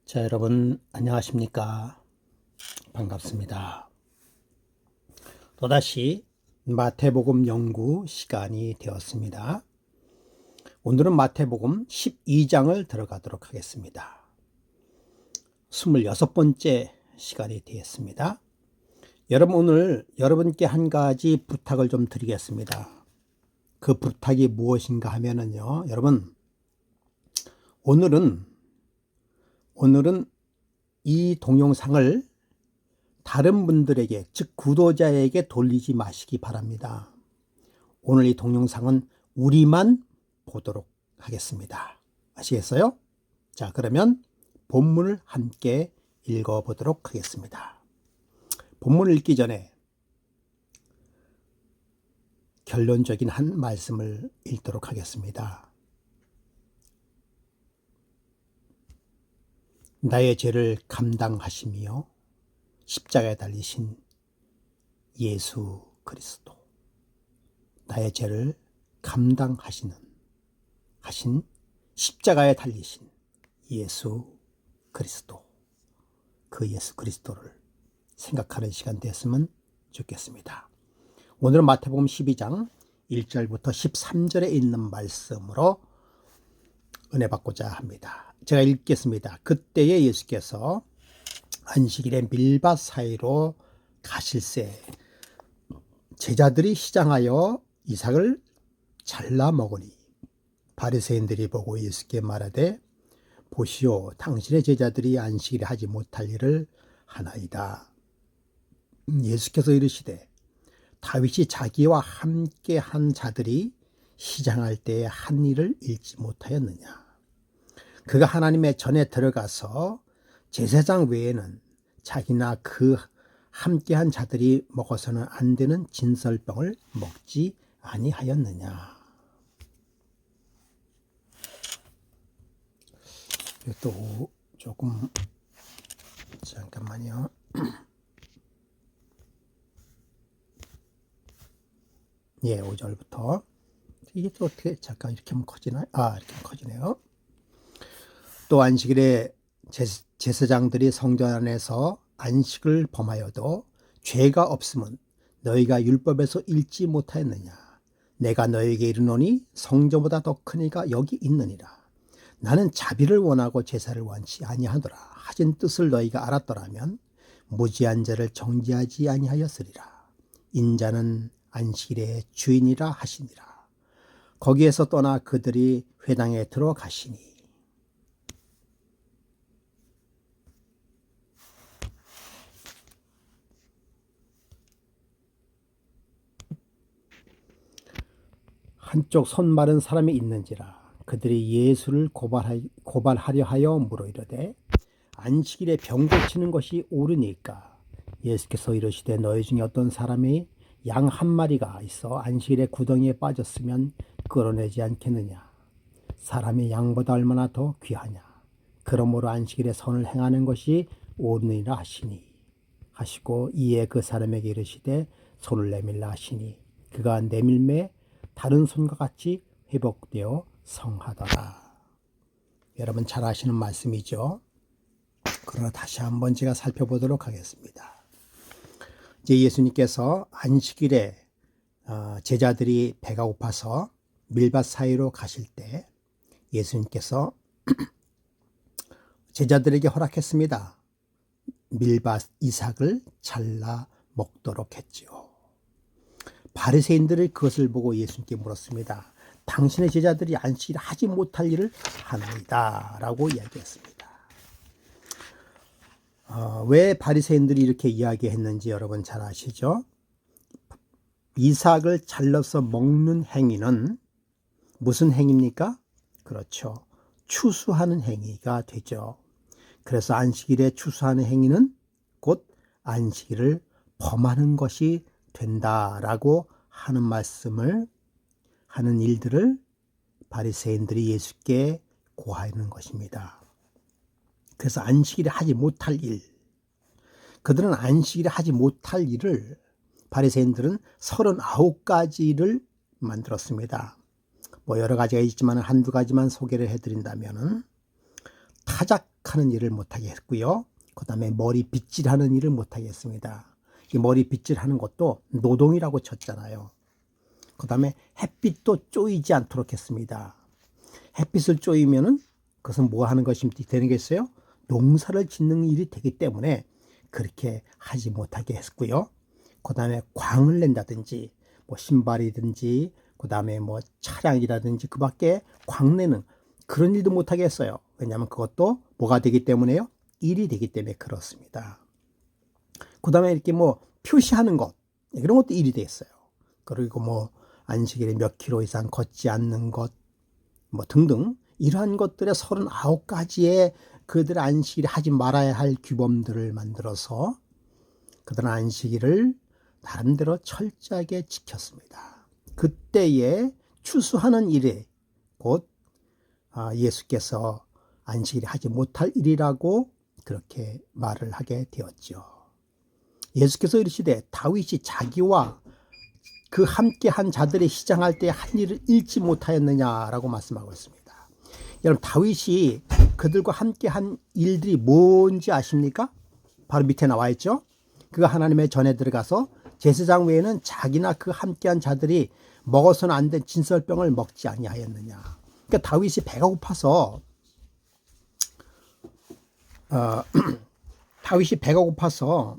자, 여러분 안녕하십니까? 반갑습니다. 또다시 마태복음 연구 시간이 되었습니다. 오늘은 마태복음 12장을 들어가도록 하겠습니다. 26번째 시간이 되었습니다. 여러분, 오늘 여러분께 한 가지 부탁을 좀 드리겠습니다. 그 부탁이 무엇인가 하면은요, 여러분, 오늘은 이 동영상을 다른 분들에게, 즉 구독자에게 돌리지 마시기 바랍니다. 오늘 이 동영상은 우리만 보도록 하겠습니다. 아시겠어요? 자, 그러면 본문을 함께 읽어보도록 하겠습니다. 본문을 읽기 전에 결론적인 한 말씀을 읽도록 하겠습니다. 나의 죄를 감당하시며 십자가에 달리신 예수 그리스도, 나의 죄를 감당하신 십자가에 달리신 예수 그리스도, 그 예수 그리스도를 생각하는 시간 되었으면 좋겠습니다. 오늘은 마태복음 12장 1절부터 13절에 있는 말씀으로 은혜 받고자 합니다. 제가 읽겠습니다. 그때에 예수께서 안식일에 밀밭 사이로 가실새 제자들이 시장하여 이삭을 잘라 먹으니 바리새인들이 보고 예수께 말하되 보시오, 당신의 제자들이 안식일에 하지 못할 일을 하나이다. 예수께서 이르시되 다윗이 자기와 함께 한 자들이 시장할 때에 한 일을 잃지 못하였느냐. 그가 하나님의 전에 들어가서 제사장 외에는 자기나 그 함께한 자들이 먹어서는 안 되는 진설병을 먹지 아니하였느냐. 또 조금 잠깐만요. 예, 5절부터 이게 또 어떻게 잠깐 이렇게 하면 커지나요? 이렇게 커지네요. 또 안식일에 제사장들이 성전 안에서 안식을 범하여도 죄가 없으면 너희가 율법에서 읽지 못하였느냐. 내가 너희에게 이르노니 성전보다 더 큰 이가 여기 있느니라. 나는 자비를 원하고 제사를 원치 아니하노라. 하신 뜻을 너희가 알았더라면 무지한 자를 정죄하지 아니하였으리라. 인자는 안식일의 주인이라 하시니라. 거기에서 떠나 그들이 회당에 들어가시니 한쪽 손 마른 사람이 있는지라. 그들이 예수를 고발하려 하여 물어 이르되 안식일에 병 고치는 것이 옳으니까. 예수께서 이르시되 너희 중에 어떤 사람이 양 한 마리가 있어 안식일에 구덩이에 빠졌으면 끌어내지 않겠느냐. 사람이 양보다 얼마나 더 귀하냐. 그러므로 안식일에 선을 행하는 것이 옳으니라 하시고 이에 그 사람에게 이르시되 손을 내밀라 하시니 그가 내밀매 다른 손과 같이 회복되어 성하더라. 여러분 잘 아시는 말씀이죠. 그러나 다시 한번 제가 살펴보도록 하겠습니다. 이제 예수님께서 안식일에 제자들이 배가 고파서 밀밭 사이로 가실 때 예수님께서 제자들에게 허락했습니다. 밀밭 이삭을 잘라 먹도록 했지요. 바리새인들이 그것을 보고 예수님께 물었습니다. 당신의 제자들이 안식일에 하지 못할 일을 하나이다 라고 이야기했습니다. 왜 바리새인들이 이렇게 이야기했는지 여러분 잘 아시죠? 이삭을 잘라서 먹는 행위는 무슨 행위입니까? 그렇죠. 추수하는 행위가 되죠. 그래서 안식일에 추수하는 행위는 곧 안식일을 범하는 것이 된다라고 하는 말씀을 하는 일들을 바리새인들이 예수께 고하는 것입니다. 그래서 안식일에 하지 못할 일, 그들은 안식일에 하지 못할 일을 바리새인들은 39가지를 만들었습니다. 뭐 여러 가지가 있지만 한두 가지만 소개를 해드린다면은 다 타작하는 일을 못하게 했고요. 그 다음에 머리 빗질하는 일을 못하게 했습니다. 이 머리 빗질하는 것도 노동이라고 쳤잖아요. 그 다음에 햇빛도 쪼이지 않도록 했습니다. 햇빛을 쪼이면은 그것은 뭐 하는 것이 되겠어요? 농사를 짓는 일이 되기 때문에 그렇게 하지 못하게 했고요. 그 다음에 광을 낸다든지 뭐 신발이든지 그 다음에 뭐 차량이라든지 그 밖에 광내는 그런 일도 못하게 했어요. 왜냐하면 그것도 뭐가 되기 때문에요? 일이 되기 때문에 그렇습니다. 그 다음에 이렇게 뭐 표시하는 것 이런 것도 일이 됐어요. 그리고 뭐 안식일에 몇 킬로 이상 걷지 않는 것 뭐 등등 이러한 것들의 39가지의 그들 안식일에 하지 말아야 할 규범들을 만들어서 그들은 안식일을 나름대로 철저하게 지켰습니다. 그때에 추수하는 일에 곧 예수께서 안식일에 하지 못할 일이라고 그렇게 말을 하게 되었죠. 예수께서 이르시되 다윗이 자기와 그 함께한 자들이 시장할 때 한 일을 잃지 못하였느냐라고 말씀하고 있습니다. 여러분 다윗이 그들과 함께한 일들이 뭔지 아십니까? 바로 밑에 나와 있죠. 그가 하나님의 전에 들어가서 제사장 외에는 자기나 그 함께한 자들이 먹어서는 안 된 진설병을 먹지 아니하였느냐. 그러니까 다윗이 배가 고파서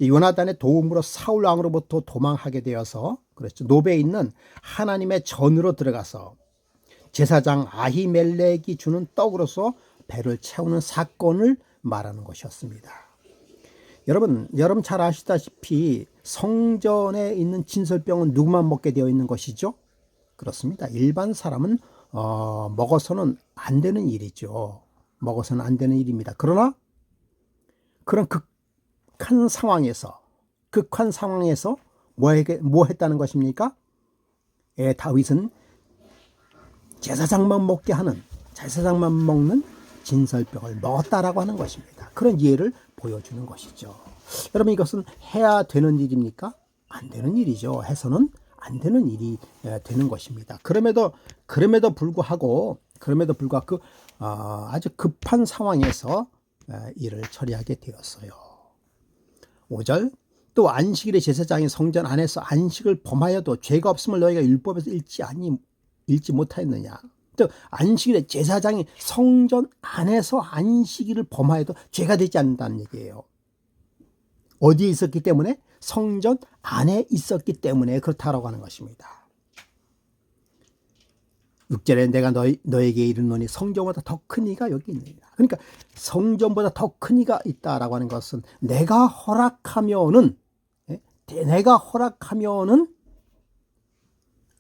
요나단의 도움으로 사울 왕으로부터 도망하게 되어서 그렇죠. 노베에 있는 하나님의 전으로 들어가서 제사장 아히멜렉이 주는 떡으로서 배를 채우는 사건을 말하는 것이었습니다. 여러분 잘 아시다시피 성전에 있는 진설병은 누구만 먹게 되어 있는 것이죠? 그렇습니다. 일반 사람은 먹어서는 안 되는 일이죠. 먹어서는 안 되는 일입니다. 그러나 그런 극한 상황에서 뭐 했다는 것입니까? 다윗은 제사장만 먹는 진설병을 먹었다라고 하는 것입니다. 그런 예를 보여주는 것이죠. 여러분 이것은 해야 되는 일입니까? 안 되는 일이죠. 해서는 안 되는 일이 되는 것입니다. 그럼에도 불구하고 아주 급한 상황에서 일을 처리하게 되었어요. 5절 또 안식일의 제사장이 성전 안에서 안식을 범하여도 죄가 없음을 너희가 율법에서 읽지 못하였느냐. 즉 안식일에 제사장이 성전 안에서 안식일을 범하여도 죄가 되지 않는다는 얘기예요. 어디에 있었기 때문에? 성전 안에 있었기 때문에 그렇다라고 하는 것입니다. 6절에 내가 너에게 이르노니 성전보다 더 큰 이가 여기 있느니라. 그러니까 성전보다 더 큰 이가 있다라고 하는 것은 내가 허락하면은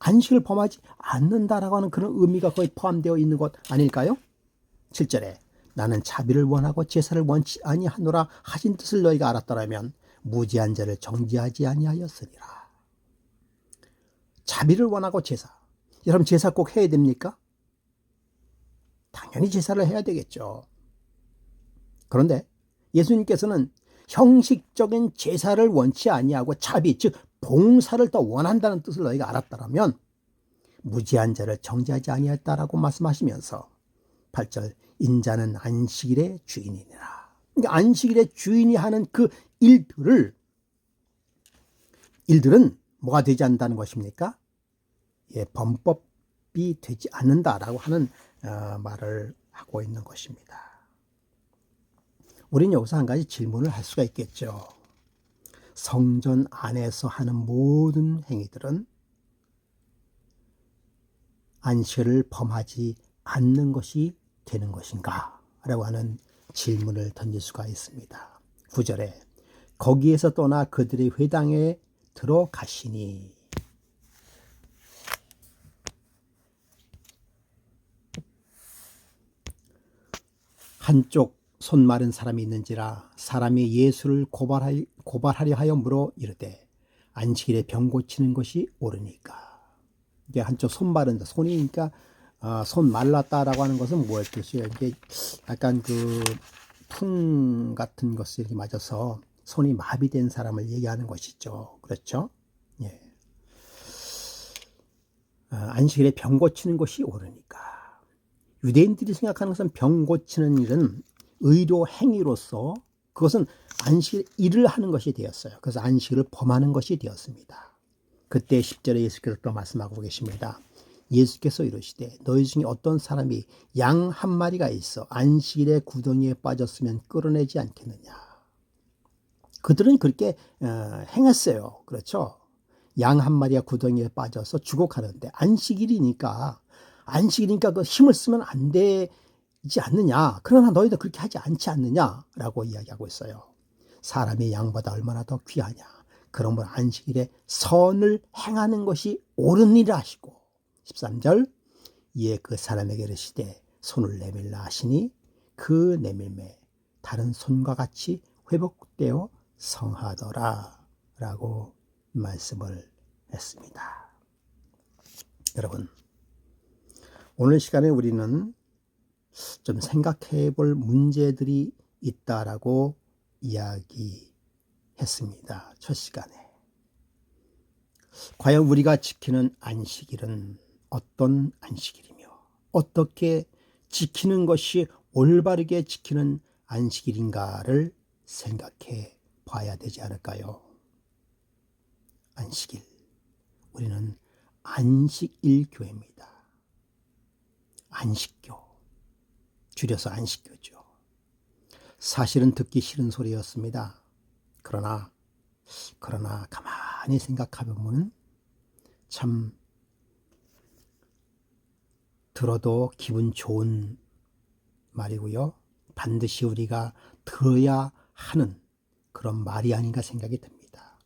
안식을 범하지 않는다라고 하는 그런 의미가 거의 포함되어 있는 것 아닐까요? 7절에 나는 자비를 원하고 제사를 원치 아니하노라 하신 뜻을 너희가 알았더라면 무지한 자를 정죄하지 아니하였으리라. 자비를 원하고 제사. 여러분 제사 꼭 해야 됩니까? 당연히 제사를 해야 되겠죠. 그런데 예수님께서는 형식적인 제사를 원치 아니하고 자비, 즉 봉사를 더 원한다는 뜻을 너희가 알았다면 무지한 자를 정죄하지 아니했다라고 말씀하시면서 8절 인자는 안식일의 주인이니라. 그러니까 안식일의 주인이 하는 그 일들은 뭐가 되지 않는다는 것입니까? 범법이 되지 않는다라고 하는 말을 하고 있는 것입니다. 우리는 여기서 한 가지 질문을 할 수가 있겠죠. 성전 안에서 하는 모든 행위들은 안식일을 범하지 않는 것이 되는 것인가? 라고 하는 질문을 던질 수가 있습니다. 9절에 거기에서 떠나 그들의 회당에 들어가시니 한쪽 손 마른 사람이 있는지라 사람이 예수를 고발하려 하여 물어 이르되 안식일에 병 고치는 것이 옳으니까. 이게 한쪽 손 마른다. 손이니까 손 말랐다라고 하는 것은 뭐의 뜻이에요? 이게 약간 풍 같은 것이 맞아서 손이 마비된 사람을 얘기하는 것이죠. 그렇죠? 예. 안식일에 병 고치는 것이 옳으니까. 유대인들이 생각하는 것은 병 고치는 일은 의료 행위로서 그것은 안식 일을 하는 것이 되었어요. 그래서 안식을 범하는 것이 되었습니다. 그때 10절에 예수께서 또 말씀하고 계십니다. 예수께서 이르시되 너희 중에 어떤 사람이 양 한 마리가 있어 안식일에 구덩이에 빠졌으면 끌어내지 않겠느냐. 그들은 그렇게 행했어요. 그렇죠? 양 한 마리가 구덩이에 빠져서 죽어가는데 안식일이니까 그 힘을 쓰면 안 되지 않느냐. 그러나 너희도 그렇게 하지 않지 않느냐라고 이야기하고 있어요. 사람이 양보다 얼마나 더 귀하냐. 그러므로 안식일에 선을 행하는 것이 옳은 일이라 하시고 13절 이에 그 사람에게 이르시되 손을 내밀라 하시니 그 내밀매 다른 손과 같이 회복되어 성하더라 라고 말씀을 했습니다. 여러분, 오늘 시간에 우리는 좀 생각해 볼 문제들이 있다라고 이야기했습니다. 첫 시간에. 과연 우리가 지키는 안식일은 어떤 안식일이며 어떻게 지키는 것이 올바르게 지키는 안식일인가를 생각해 봐야 되지 않을까요? 안식일. 우리는 안식일 교회입니다. 안식교. 줄여서 안식교죠. 사실은 듣기 싫은 소리였습니다. 그러나 가만히 생각해보면 참 들어도 기분 좋은 말이고요. 반드시 우리가 들어야 하는 그런 말이 아닌가 생각이 듭니다.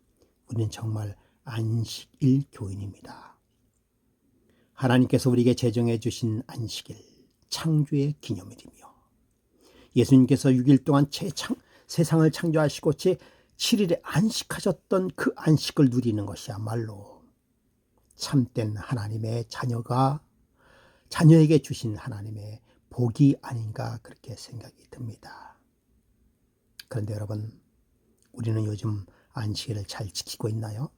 우리는 정말 안식일 교인입니다. 하나님께서 우리에게 제정해 주신 안식일, 창조의 기념일이며 예수님께서 6일 동안 세상을 창조하시고 제7일에 안식하셨던 그 안식을 누리는 것이야말로 참된 하나님의 자녀에게 주신 하나님의 복이 아닌가 그렇게 생각이 듭니다. 그런데 여러분, 우리는 요즘 안식일을 잘 지키고 있나요?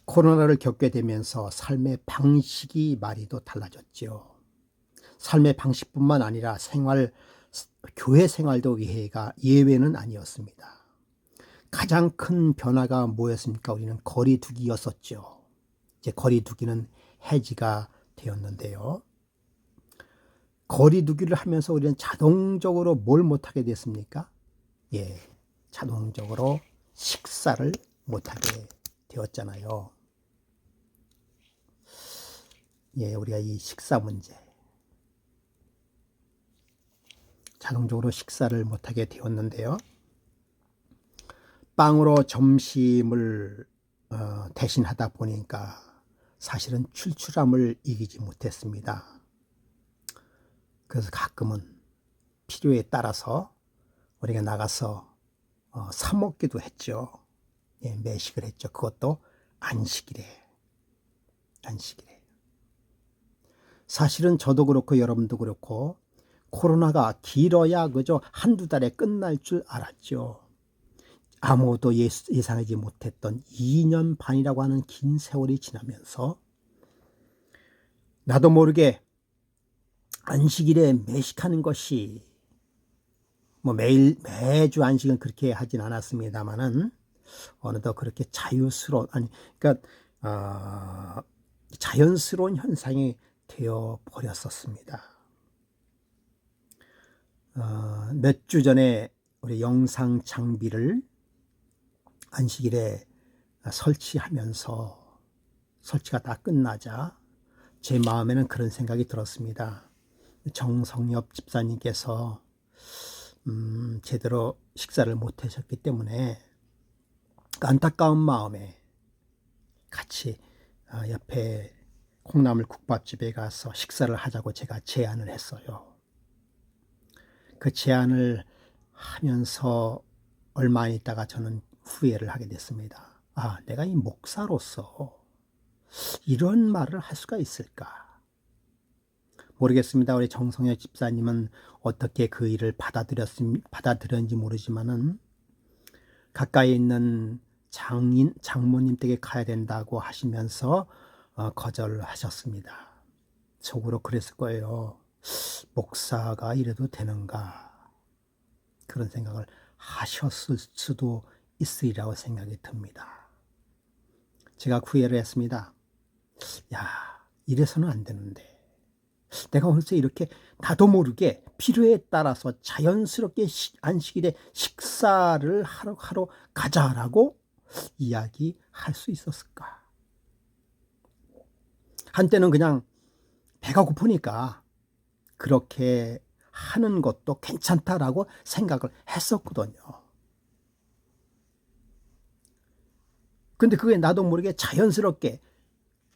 코로나를 겪게 되면서 삶의 방식이 많이도 달라졌죠. 삶의 방식뿐만 아니라 교회 생활도 예외는 아니었습니다. 가장 큰 변화가 뭐였습니까? 우리는 거리두기였었죠. 이제 거리두기는 해지가 되었는데요. 거리두기를 하면서 우리는 자동적으로 뭘 못하게 됐습니까? 자동적으로 식사를 못하게 되었잖아요. 우리가 이 식사 문제, 자동적으로 식사를 못하게 되었는데요. 빵으로 점심을 대신하다 보니까 사실은 출출함을 이기지 못했습니다. 그래서 가끔은 필요에 따라서 우리가 나가서 사 먹기도 했죠. 매식을 했죠. 그것도 안식일에. 사실은 저도 그렇고 여러분도 그렇고 코로나가 길어야 그저 한두 달에 끝날 줄 알았죠. 아무도 예상하지 못했던 2년 반이라고 하는 긴 세월이 지나면서 나도 모르게 안식일에 매식하는 것이 매주 안식은 그렇게 하진 않았습니다만은 어느덧 그렇게 자연스러운 현상이 되어 버렸었습니다. 몇 주 전에 우리 영상 장비를 안식일에 설치하면서 설치가 다 끝나자 제 마음에는 그런 생각이 들었습니다. 정성엽 집사님께서 제대로 식사를 못 하셨기 때문에 안타까운 마음에 같이 옆에 콩나물 국밥집에 가서 식사를 하자고 제가 제안을 했어요. 그 제안을 하면서 얼마 있다가 저는 후회를 하게 됐습니다. 내가 이 목사로서 이런 말을 할 수가 있을까? 모르겠습니다. 우리 정성엽 집사님은 어떻게 그 일을 받아들였는지 모르지만은 가까이 있는 장모님 댁에 가야 된다고 하시면서 거절하셨습니다. 속으로 그랬을 거예요. 목사가 이래도 되는가, 그런 생각을 하셨을 수도 있으리라고 생각이 듭니다. 제가 구애를 했습니다. 야, 이래서는 안 되는데 내가 벌써 이렇게 나도 모르게 필요에 따라서 자연스럽게 안식일에 식사를 하러 가자라고 이야기할 수 있었을까? 한때는 그냥 배가 고프니까 그렇게 하는 것도 괜찮다라고 생각을 했었거든요. 근데 그게 나도 모르게 자연스럽게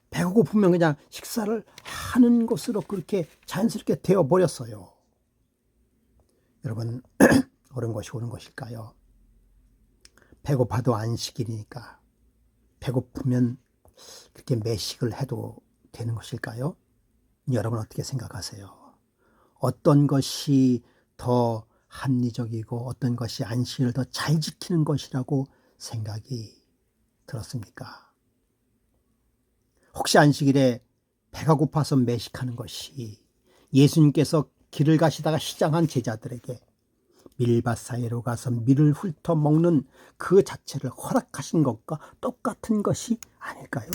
배가 고프면 그냥 식사를 하는 것으로 그렇게 자연스럽게 되어버렸어요. 여러분, 옳은 것이 옳은 것일까요? 배고파도 안식일이니까 배고프면 그렇게 매식을 해도 되는 것일까요? 여러분 어떻게 생각하세요? 어떤 것이 더 합리적이고 어떤 것이 안식일을 더 잘 지키는 것이라고 생각이 들었습니까? 혹시 안식일에 배가 고파서 매식하는 것이 예수님께서 길을 가시다가 시장한 제자들에게 밀밭 사이로 가서 밀을 훑어 먹는 그 자체를 허락하신 것과 똑같은 것이 아닐까요?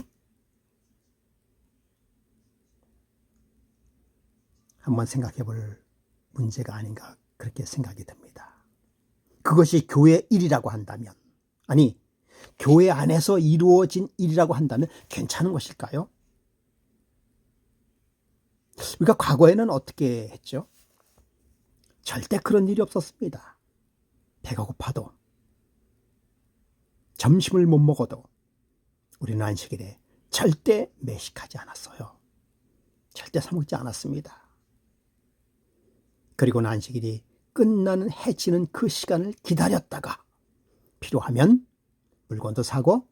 한번 생각해 볼 문제가 아닌가 그렇게 생각이 듭니다. 그것이 교회 일이라고 한다면, 아니 교회 안에서 이루어진 일이라고 한다면 괜찮은 것일까요? 우리가 과거에는 어떻게 했죠? 절대 그런 일이 없었습니다. 배가 고파도 점심을 못 먹어도 우리는 안식일에 절대 매식하지 않았어요. 절대 사 먹지 않았습니다. 그리고 안식일이 끝나는 해지는 그 시간을 기다렸다가 필요하면 물건도 사고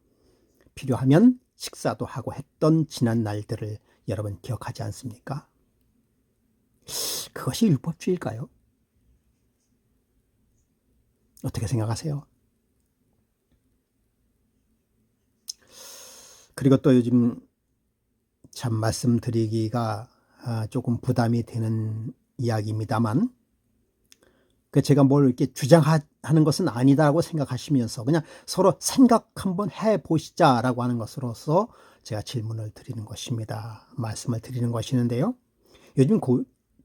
필요하면 식사도 하고 했던 지난 날들을 여러분 기억하지 않습니까? 그것이 율법주의일까요? 어떻게 생각하세요? 그리고 또 요즘 참 말씀드리기가 조금 부담이 되는 이야기입니다만, 제가 뭘 이렇게 주장하는 것은 아니다라고 생각하시면서 그냥 서로 생각 한번 해보시자라고 하는 것으로서 제가 질문을 드리는 것입니다. 말씀을 드리는 것이는데요. 요즘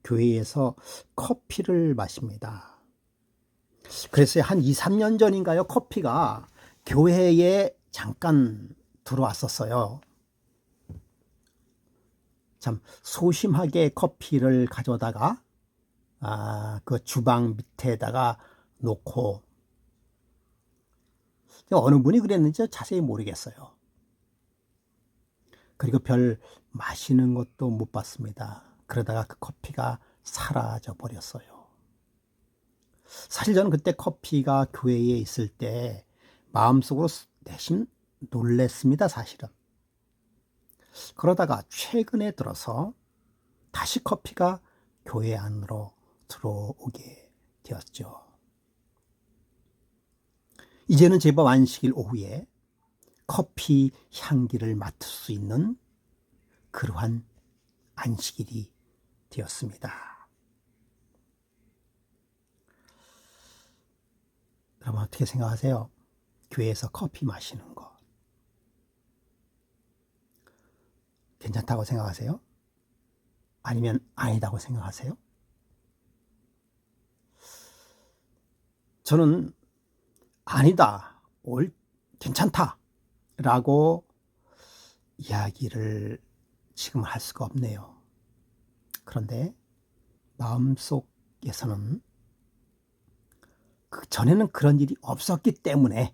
교회에서 커피를 마십니다. 그래서 한 2, 3년 전인가요? 커피가 교회에 잠깐 들어왔었어요. 참 소심하게 커피를 가져다가 그 주방 밑에다가 놓고, 어느 분이 그랬는지 자세히 모르겠어요. 그리고 별 마시는 것도 못 봤습니다. 그러다가 그 커피가 사라져 버렸어요. 사실 저는 그때 커피가 교회에 있을 때 마음속으로 대신 놀랬습니다, 사실은. 그러다가 최근에 들어서 다시 커피가 교회 안으로 들어오게 되었죠. 이제는 제법 안식일 오후에 커피 향기를 맡을 수 있는 그러한 안식일이 되었습니다. 여러분 어떻게 생각하세요? 교회에서 커피 마시는 거 괜찮다고 생각하세요? 아니면 아니다고 생각하세요? 저는 아니다, 괜찮다 라고 이야기를 지금 할 수가 없네요. 그런데 마음속에서는 전에는 그런 일이 없었기 때문에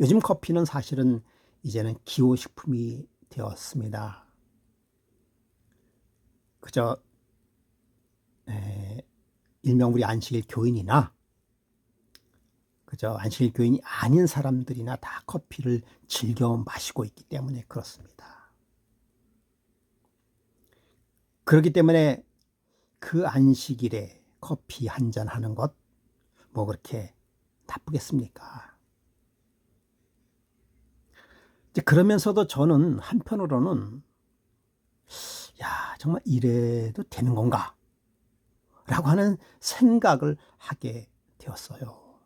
요즘 커피는 사실은 이제는 기호식품이 되었습니다. 그저 일명 우리 안식일 교인이나 그저 안식일 교인이 아닌 사람들이나 다 커피를 즐겨 마시고 있기 때문에 그렇습니다. 그렇기 때문에 그 안식일에 커피 한 잔 하는 것 뭐 그렇게 나쁘겠습니까? 이제 그러면서도 저는 한편으로는 야, 정말 이래도 되는 건가? 라고 하는 생각을 하게 되었어요.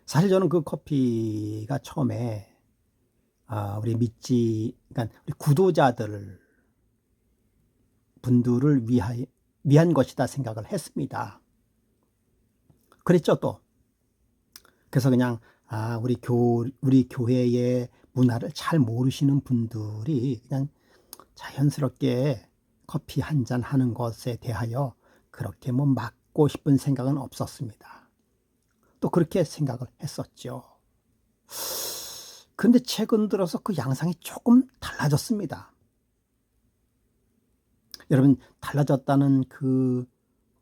사실 저는 그 커피가 처음에 그러니까 우리 구독자들 분들을 위한 것이다 생각을 했습니다. 그랬죠, 또. 그래서 그냥 우리 교회의 문화를 잘 모르시는 분들이 그냥 자연스럽게 커피 한 잔 하는 것에 대하여 그렇게 뭐 막고 싶은 생각은 없었습니다. 또 그렇게 생각을 했었죠. 그런데 최근 들어서 그 양상이 조금 달라졌습니다. 여러분, 달라졌다는 그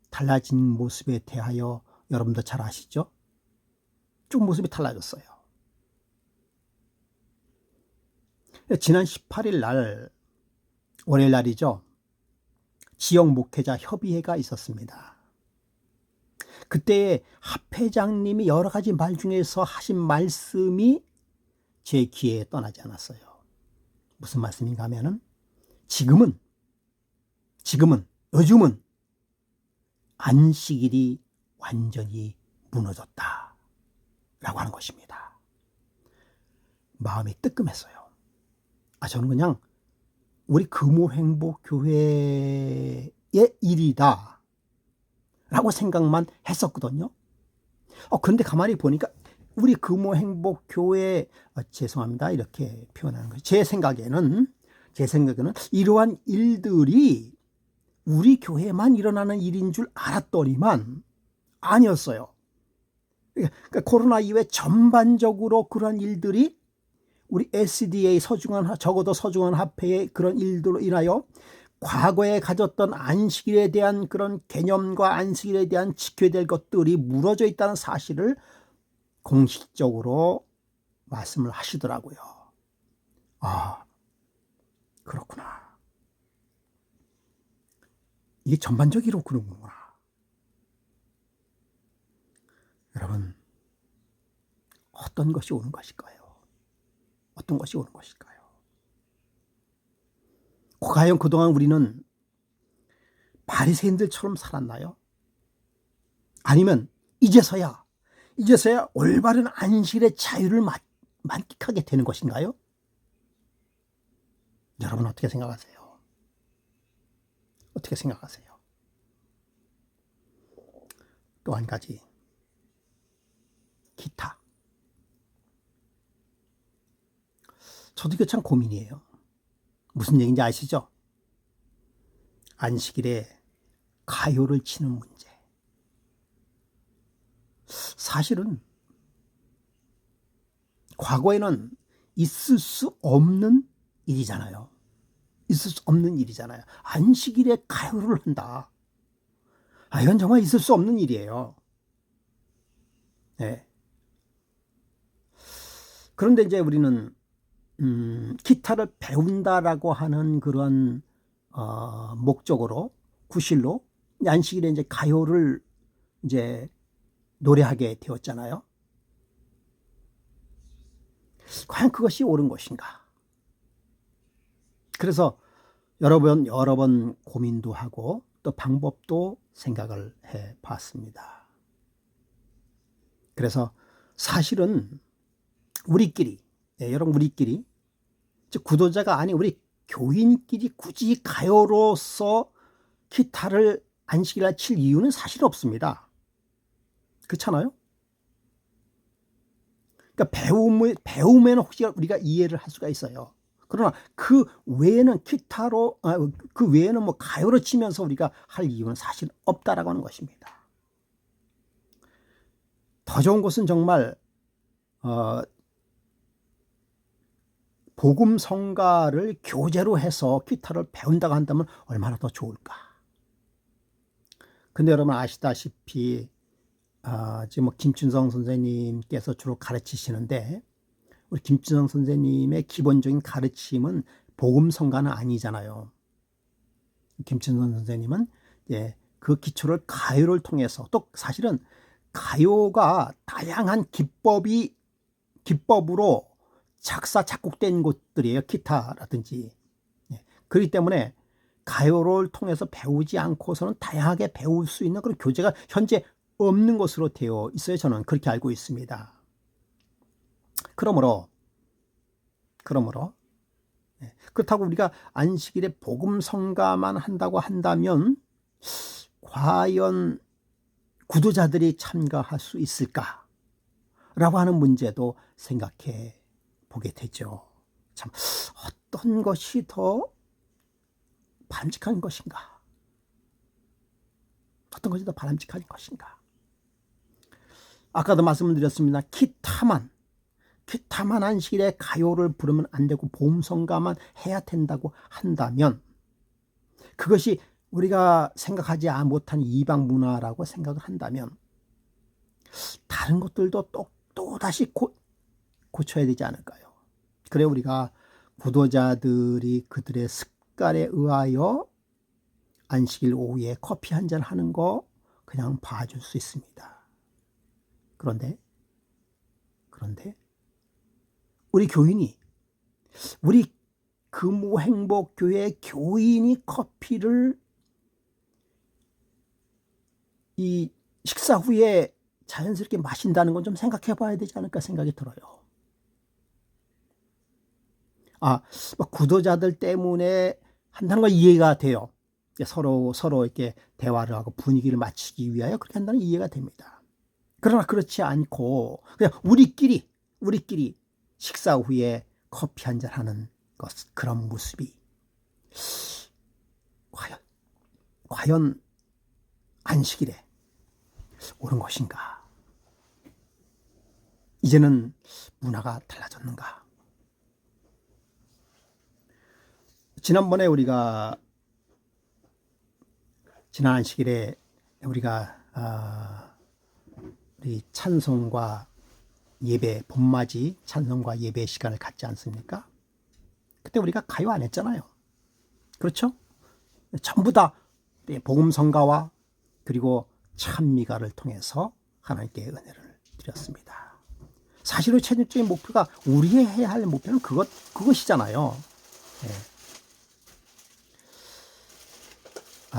달라진 모습에 대하여 여러분도 잘 아시죠? 좀 모습이 달라졌어요. 지난 18일 날, 월요일 날이죠. 지역 목회자 협의회가 있었습니다. 그때 합회장님이 여러 가지 말 중에서 하신 말씀이 제 귀에 떠나지 않았어요. 무슨 말씀인가 하면은 요즘은 안식일이 완전히 무너졌다 라고 하는 것입니다. 마음이 뜨끔했어요. 저는 그냥 우리 금호행복교회의 일이다 라고 생각만 했었거든요. 그런데 가만히 보니까 우리 금호행복교회, 죄송합니다 이렇게 표현하는 거죠. 제 생각에는 이러한 일들이 우리 교회만 일어나는 일인 줄 알았더니만 아니었어요. 그러니까 코로나 이후에 전반적으로 그런 일들이 우리 SDA 적어도 서중한 합회의 그런 일들로 인하여 과거에 가졌던 안식일에 대한 그런 개념과 안식일에 대한 지켜야 될 것들이 무너져 있다는 사실을 공식적으로 말씀을 하시더라고요. 그렇구나. 이게 전반적으로 그런구나. 여러분, 어떤 것이 오는 것일까요? 어떤 것이 오는 것일까요? 과연 그동안 우리는 바리새인들처럼 살았나요? 아니면 이제서야 올바른 안식일의 자유를 만끽하게 되는 것인가요? 여러분 어떻게 생각하세요? 어떻게 생각하세요? 또 한 가지, 기타. 저도 이거 참 고민이에요. 무슨 얘기인지 아시죠? 안식일에 가요를 치는 문제. 사실은 과거에는 있을 수 없는 일이잖아요. 안식일에 가요를 한다. 이건 정말 있을 수 없는 일이에요. 네. 그런데 이제 우리는 기타를 배운다라고 하는 그런 목적으로 구실로 안식일에 이제 가요를 이제 노래하게 되었잖아요. 과연 그것이 옳은 것인가? 그래서 여러 번 고민도 하고 또 방법도 생각을 해 봤습니다. 그래서 사실은 여러분 우리끼리 즉 구도자가 아닌 우리 교인끼리 굳이 가요로서 기타를 안식일날 칠 이유는 사실 없습니다. 그렇잖아요? 그러니까 배움에는 혹시 우리가 이해를 할 수가 있어요. 그러나 그 외에는 뭐 가요로 치면서 우리가 할 이유는 사실 없다라고 하는 것입니다. 더 좋은 것은 정말 복음 성가를 교재로 해서 기타를 배운다고 한다면 얼마나 더 좋을까. 근데 여러분 아시다시피 지금 뭐 김춘성 선생님께서 주로 가르치시는데 우리 김춘성 선생님의 기본적인 가르침은 복음 성가는 아니잖아요. 김춘성 선생님은 그 기초를 가요를 통해서, 또 사실은 가요가 다양한 기법으로 작사 작곡된 곳들이에요. 기타라든지. 그렇기 때문에 가요를 통해서 배우지 않고서는 다양하게 배울 수 있는 그런 교재가 현재 없는 것으로 되어 있어요. 저는 그렇게 알고 있습니다. 그러므로 그렇다고 우리가 안식일에 복음 성가만 한다고 한다면 과연 구도자들이 참가할 수 있을까라고 하는 문제도 생각해 보게 되죠. 참 어떤 것이 더 바람직한 것인가? 어떤 것이 더 바람직한 것인가? 아까도 말씀드렸습니다. 기타만 안식일에 가요를 부르면 안 되고 복음성가만 해야 된다고 한다면 그것이 우리가 생각하지 못한 이방 문화라고 생각을 한다면 다른 것들도 또다시 고쳐야 되지 않을까요? 그래 우리가 구도자들이 그들의 습관에 의하여 안식일 오후에 커피 한잔 하는 거 그냥 봐줄 수 있습니다. 그런데 우리 교인이, 우리 금호행복교회 교인이 커피를 이 식사 후에 자연스럽게 마신다는 건 좀 생각해 봐야 되지 않을까 생각이 들어요. 구도자들 때문에 한다는 건 이해가 돼요. 서로 이렇게 대화를 하고 분위기를 맞추기 위하여 그렇게 한다는 이해가 됩니다. 그러나 그렇지 않고 그냥 우리끼리 식사 후에 커피 한잔 하는 그런 모습이 과연 안식일에 옳은 것인가? 이제는 문화가 달라졌는가? 지난번에 우리가 지난 안식일에 우리가 우리 찬송과 예배, 봄맞이 찬송과 예배 시간을 갖지 않습니까? 그때 우리가 가요 안 했잖아요. 그렇죠? 전부 다 복음 성가와 그리고 찬미가를 통해서 하나님께 은혜를 드렸습니다. 사실은 최종적인 목표가 우리의 해야 할 목표는 그것이잖아요.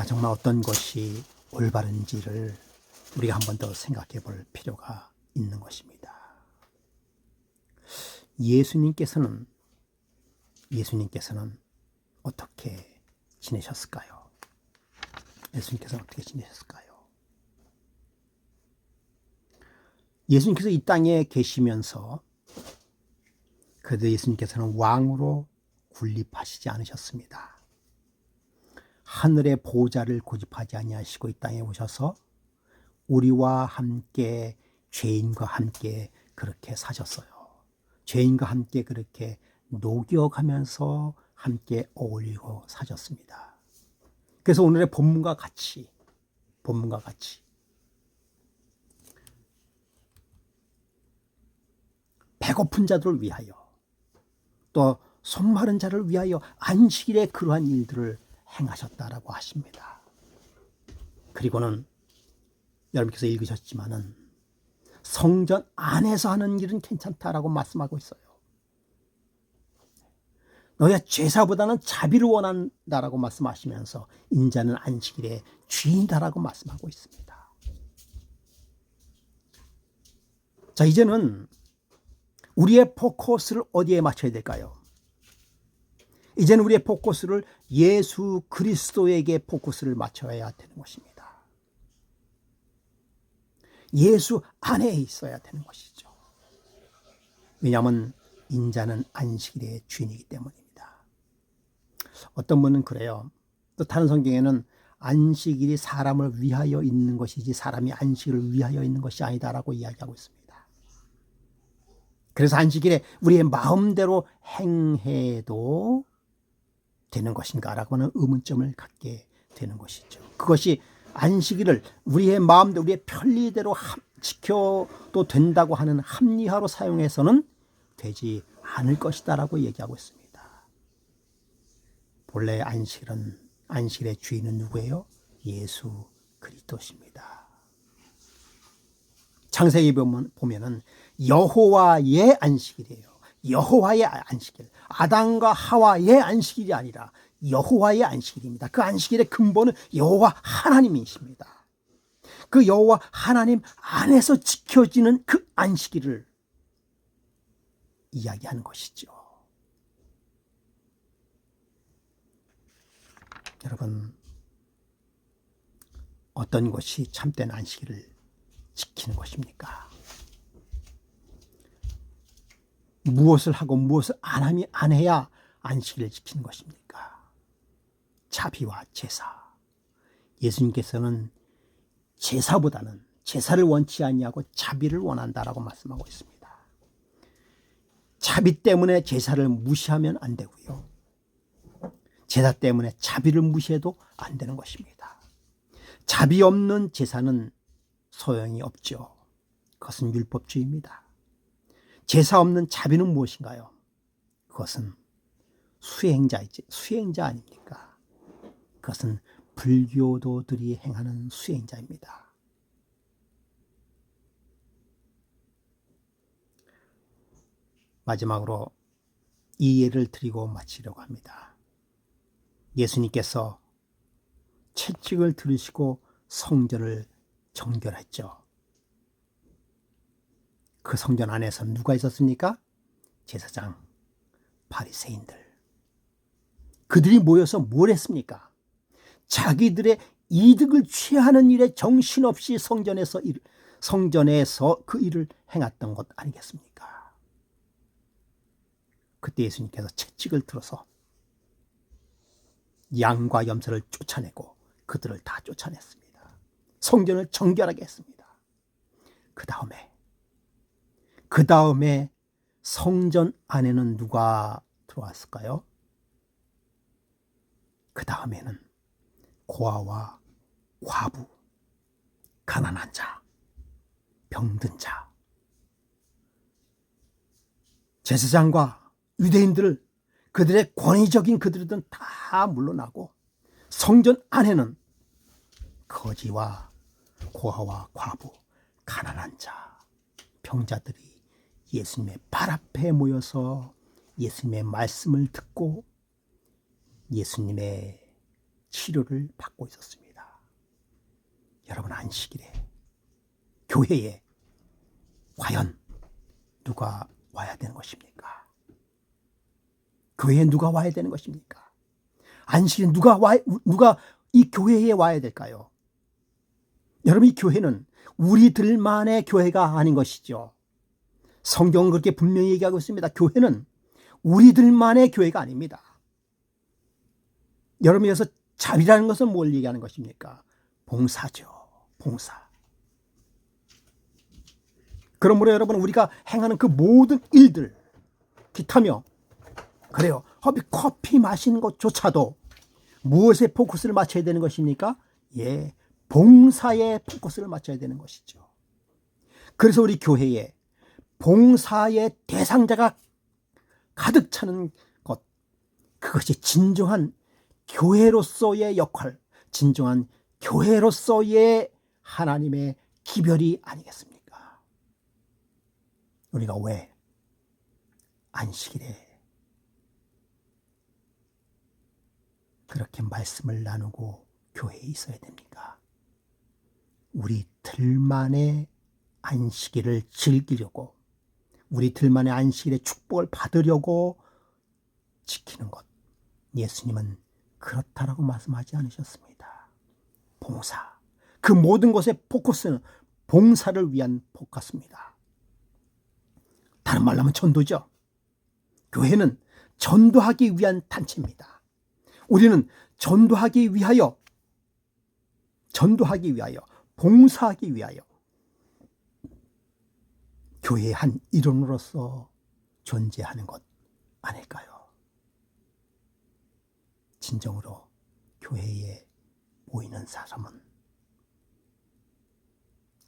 정말 어떤 것이 올바른지를 우리가 한 번 더 생각해 볼 필요가 있는 것입니다. 예수님께서는 어떻게 지내셨을까요? 예수님께서는 어떻게 지내셨을까요? 예수님께서 이 땅에 계시면서 그래도 예수님께서는 왕으로 군립하시지 않으셨습니다. 하늘의 보좌를 고집하지 아니하시고 이 땅에 오셔서 우리와 함께 죄인과 함께 그렇게 사셨어요. 죄인과 함께 그렇게 녹여가면서 함께 어울리고 사셨습니다. 그래서 오늘의 본문과 같이 배고픈 자들을 위하여 또 손마른 자를 위하여 안식일에 그러한 일들을 행하셨다라고 하십니다. 그리고는 여러분께서 읽으셨지만은 성전 안에서 하는 일은 괜찮다라고 말씀하고 있어요. 너희가 제사보다는 자비를 원한다라고 말씀하시면서 인자는 안식일의 주인이다라고 말씀하고 있습니다. 자, 이제는 우리의 포커스를 어디에 맞춰야 될까요? 이제는 우리의 포커스를 예수 그리스도에게 포커스를 맞춰야 되는 것입니다. 예수 안에 있어야 되는 것이죠. 왜냐하면 인자는 안식일의 주인이기 때문입니다. 어떤 분은 그래요. 또 다른 성경에는 안식일이 사람을 위하여 있는 것이지 사람이 안식일을 위하여 있는 것이 아니다라고 이야기하고 있습니다. 그래서 안식일에 우리의 마음대로 행해도 되는 것인가 라고 하는 의문점을 갖게 되는 것이죠. 그것이 안식일을 우리의 마음대로 우리의 편리대로 지켜도 된다고 하는 합리화로 사용해서는 되지 않을 것이다 라고 얘기하고 있습니다. 본래 안식일의 주인은 누구예요? 예수 그리스도십니다. 창세기 보면은 여호와의 안식일이에요. 여호와의 안식일, 아담과 하와의 안식일이 아니라 여호와의 안식일입니다. 그 안식일의 근본은 여호와 하나님이십니다. 그 여호와 하나님 안에서 지켜지는 그 안식일을 이야기하는 것이죠. 여러분, 어떤 것이 참된 안식일을 지키는 것입니까? 무엇을 하고 무엇을 안 해야 안식일을 지키는 것입니까? 자비와 제사. 예수님께서는 제사보다는 제사를 원치 아니하고 자비를 원한다라고 말씀하고 있습니다. 자비 때문에 제사를 무시하면 안 되고요. 제사 때문에 자비를 무시해도 안 되는 것입니다. 자비 없는 제사는 소용이 없죠. 그것은 율법주의입니다. 제사 없는 자비는 무엇인가요? 그것은 수행자 아닙니까? 그것은 불교도들이 행하는 수행자입니다. 마지막으로 이 예를 드리고 마치려고 합니다. 예수님께서 채찍을 들으시고 성전을 정결했죠. 그 성전 안에서 누가 있었습니까? 제사장, 바리새인들. 그들이 모여서 뭘 했습니까? 자기들의 이득을 취하는 일에 정신없이 성전에서 그 일을 행했던 것 아니겠습니까? 그때 예수님께서 채찍을 들어서 양과 염소를 쫓아내고 그들을 다 쫓아냈습니다. 성전을 정결하게 했습니다. 그 다음에 성전 안에는 누가 들어왔을까요? 그 다음에는 고아와 과부, 가난한 자, 병든 자, 제사장과 유대인들을 그들의 권위적인 그들은 다 물러나고 성전 안에는 거지와 고아와 과부, 가난한 자, 병자들이 예수님의 발 앞에 모여서 예수님의 말씀을 듣고 예수님의 치료를 받고 있었습니다. 여러분, 안식일에 교회에 과연 누가 와야 되는 것입니까? 교회에 누가 와야 되는 것입니까? 안식일에 누가 이 교회에 와야 될까요? 여러분, 이 교회는 우리들만의 교회가 아닌 것이죠. 성경은 그렇게 분명히 얘기하고 있습니다. 교회는 우리들만의 교회가 아닙니다. 여러분, 여기서 자비라는 것은 뭘 얘기하는 것입니까? 봉사죠. 봉사. 그러므로 여러분, 우리가 행하는 그 모든 일들, 기타며, 그래요, 커피 마시는 것조차도 무엇에 포커스를 맞춰야 되는 것입니까? 예, 봉사에 포커스를 맞춰야 되는 것이죠. 그래서 우리 교회에 봉사의 대상자가 가득 차는 것, 그것이 진정한 교회로서의 역할, 진정한 교회로서의 하나님의 기별이 아니겠습니까? 우리가 왜 안식일에 그렇게 말씀을 나누고 교회에 있어야 됩니까? 우리들만의 안식일을 즐기려고, 우리들만의 안식일의 축복을 받으려고 지키는 것, 예수님은 그렇다라고 말씀하지 않으셨습니다. 봉사, 그 모든 것의 포커스는 봉사를 위한 포커스입니다. 다른 말로 하면 전도죠. 교회는 전도하기 위한 단체입니다. 우리는 전도하기 위하여, 봉사하기 위하여 교회의 한 일원으로서 존재하는 것 아닐까요? 진정으로 교회에 모이는 사람은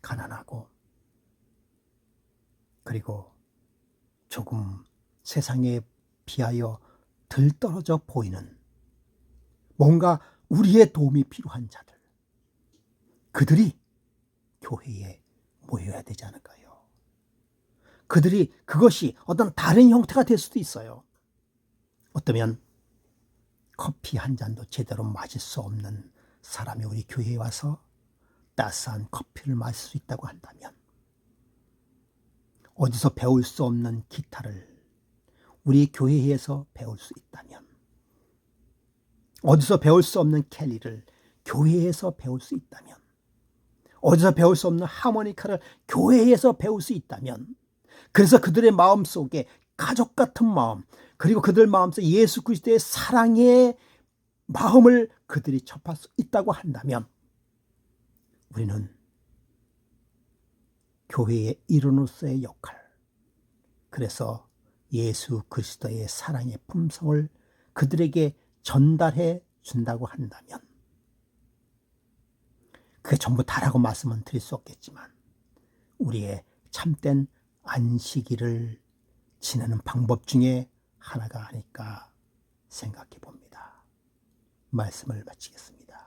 가난하고, 그리고 조금 세상에 비하여 덜 떨어져 보이는, 뭔가 우리의 도움이 필요한 자들, 그들이 교회에 모여야 되지 않을까요? 그것이 어떤 다른 형태가 될 수도 있어요. 어쩌면 커피 한 잔도 제대로 마실 수 없는 사람이 우리 교회에 와서 따스한 커피를 마실 수 있다고 한다면, 어디서 배울 수 없는 기타를 우리 교회에서 배울 수 있다면, 어디서 배울 수 없는 켈리를 교회에서 배울 수 있다면, 어디서 배울 수 없는 하모니카를 교회에서 배울 수 있다면, 그래서 그들의 마음속에 가족 같은 마음, 그리고 그들 마음속에 예수 그리스도의 사랑의 마음을 그들이 접할 수 있다고 한다면, 우리는 교회의 일원으로서의 역할, 그래서 예수 그리스도의 사랑의 품성을 그들에게 전달해 준다고 한다면, 그게 전부 다라고 말씀은 드릴 수 없겠지만, 우리의 참된 안식일을 지내는 방법 중에 하나가 아닐까 생각해 봅니다. 말씀을 마치겠습니다.